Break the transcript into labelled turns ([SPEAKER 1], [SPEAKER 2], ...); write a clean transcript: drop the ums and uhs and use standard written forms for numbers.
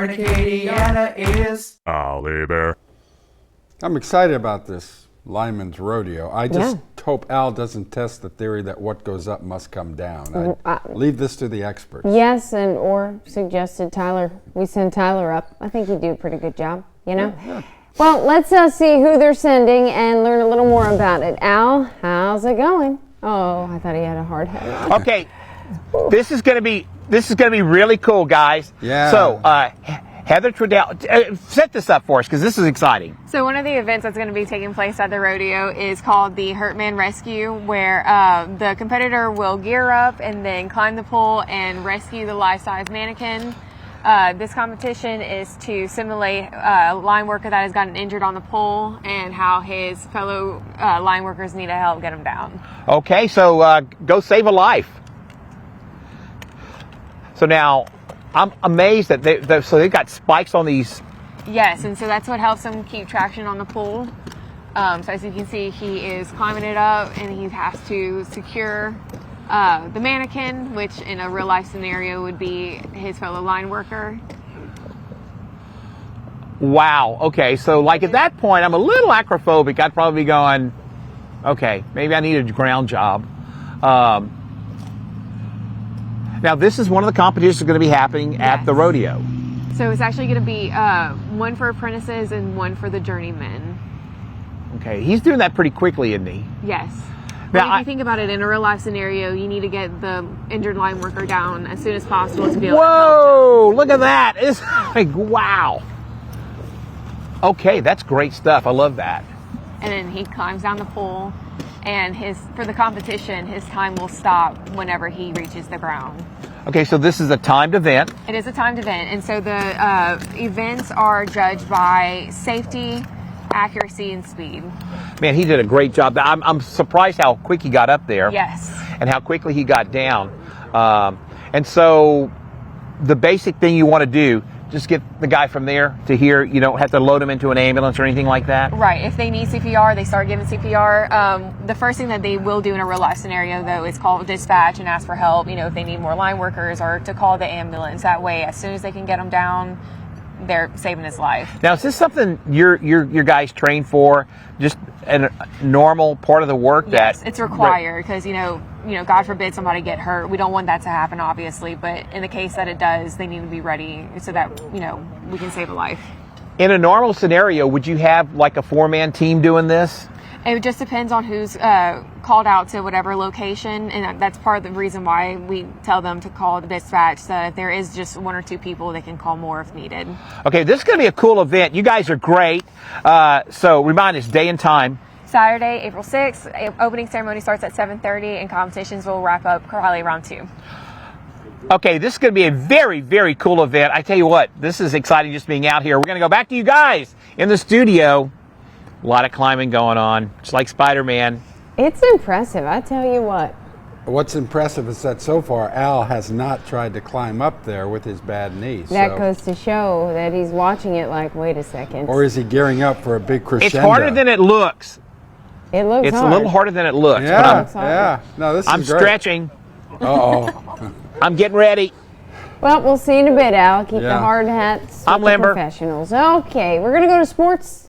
[SPEAKER 1] Tournicatiana is
[SPEAKER 2] Ollie Bear.
[SPEAKER 3] I'm excited about this Lineman's Rodeo. I just hope Al doesn't test the theory that what goes up must come down. Leave this to the experts.
[SPEAKER 4] Yes, or suggested Tyler. We send Tyler up. I think he'd do a pretty good job, you know?
[SPEAKER 3] Yeah.
[SPEAKER 4] Well, let's see who they're sending and learn a little more about it. Al, how's it going? Oh, I thought he had a hard head.
[SPEAKER 5] Okay, this is gonna be really cool, guys.
[SPEAKER 3] Yeah.
[SPEAKER 5] So, Heather Trudell, set this up for us because this is exciting.
[SPEAKER 6] So one of the events that's going to be taking place at the rodeo is called the Hurt Man Rescue, where the competitor will gear up and then climb the pole and rescue the life-size mannequin. This competition is to simulate a line worker that has gotten injured on the pole and how his fellow line workers need to help get him down.
[SPEAKER 5] Okay, so go save a life. So now, I'm amazed that they've got spikes on these.
[SPEAKER 6] Yes, and so that's what helps him keep traction on the pole. So as you can see, he is climbing it up and he has to secure the mannequin, which in a real life scenario would be his fellow line worker.
[SPEAKER 5] Wow, okay, so like at that point, I'm a little acrophobic. I'd probably be going, okay, maybe I need a ground job. Now, this is one of the competitions that's going to be happening at the rodeo.
[SPEAKER 6] So it's actually going to be one for apprentices and one for the journeymen.
[SPEAKER 5] Okay, he's doing that pretty quickly, isn't he?
[SPEAKER 6] Yes.
[SPEAKER 5] Now,
[SPEAKER 6] But if you think about it, in a real life scenario, you need to get the injured line worker down as soon as possible to be able to help
[SPEAKER 5] whoa, look at that. It's like, wow. Okay, that's great stuff. I love that.
[SPEAKER 6] and then he climbs down the pole, and for the competition, his time will stop whenever he reaches the ground.
[SPEAKER 5] Okay, so this is a timed event.
[SPEAKER 6] It is a timed event, and so the events are judged by safety, accuracy, and speed.
[SPEAKER 5] Man, he did a great job. I'm surprised how quick he got up there.
[SPEAKER 6] Yes.
[SPEAKER 5] And how quickly he got down. And so the basic thing you want to do, just get the guy from there to here. You don't have to load him into an ambulance or anything like that.
[SPEAKER 6] Right. If they need CPR, they start giving CPR. The first thing that they will do in a real life scenario, though, is call dispatch and ask for help. You know, if they need more line workers, or to call the ambulance. That way, as soon as they can get him down, they're saving his life.
[SPEAKER 5] Now, is this something your guys train for? Just a normal part of the work?
[SPEAKER 6] Yes, it's required because you know, God forbid somebody get hurt. We don't want that to happen, obviously. But in the case that it does, they need to be ready so that we can save a life.
[SPEAKER 5] In a normal scenario, would you have like a 4-man team doing this?
[SPEAKER 6] It just depends on who's called out to whatever location, and that's part of the reason why we tell them to call the dispatch, so that if there is just 1 or 2 people, they can call more if needed.
[SPEAKER 5] Okay, this is going to be a cool event. You guys are great. So remind us, day and time.
[SPEAKER 6] Saturday, April 6th. Opening ceremony starts at 7:30, and competitions will wrap up probably around 2.
[SPEAKER 5] Okay, this is going to be a very, very cool event. I tell you what, this is exciting just being out here. We're going to go back to you guys in the studio. A lot of climbing going on, just like Spider-Man.
[SPEAKER 4] It's impressive, I tell you what.
[SPEAKER 3] What's impressive is that so far Al has not tried to climb up there with his bad knee.
[SPEAKER 4] That goes to show that he's watching it like, wait a second.
[SPEAKER 3] Or is he gearing up for a big crescendo?
[SPEAKER 5] It's harder than it looks.
[SPEAKER 4] It looks
[SPEAKER 5] It's
[SPEAKER 4] hard.
[SPEAKER 5] a little harder than it looks.
[SPEAKER 3] Yeah,
[SPEAKER 5] but
[SPEAKER 3] yeah. No, this is
[SPEAKER 5] I'm
[SPEAKER 3] great.
[SPEAKER 5] stretching.
[SPEAKER 3] Uh-oh.
[SPEAKER 5] I'm getting ready.
[SPEAKER 4] Well, we'll see you in a bit, Al. Keep the
[SPEAKER 3] Yeah.
[SPEAKER 4] hard hats
[SPEAKER 5] I'm
[SPEAKER 4] with the
[SPEAKER 5] limber.
[SPEAKER 4] professionals. Okay, we're going to go to sports.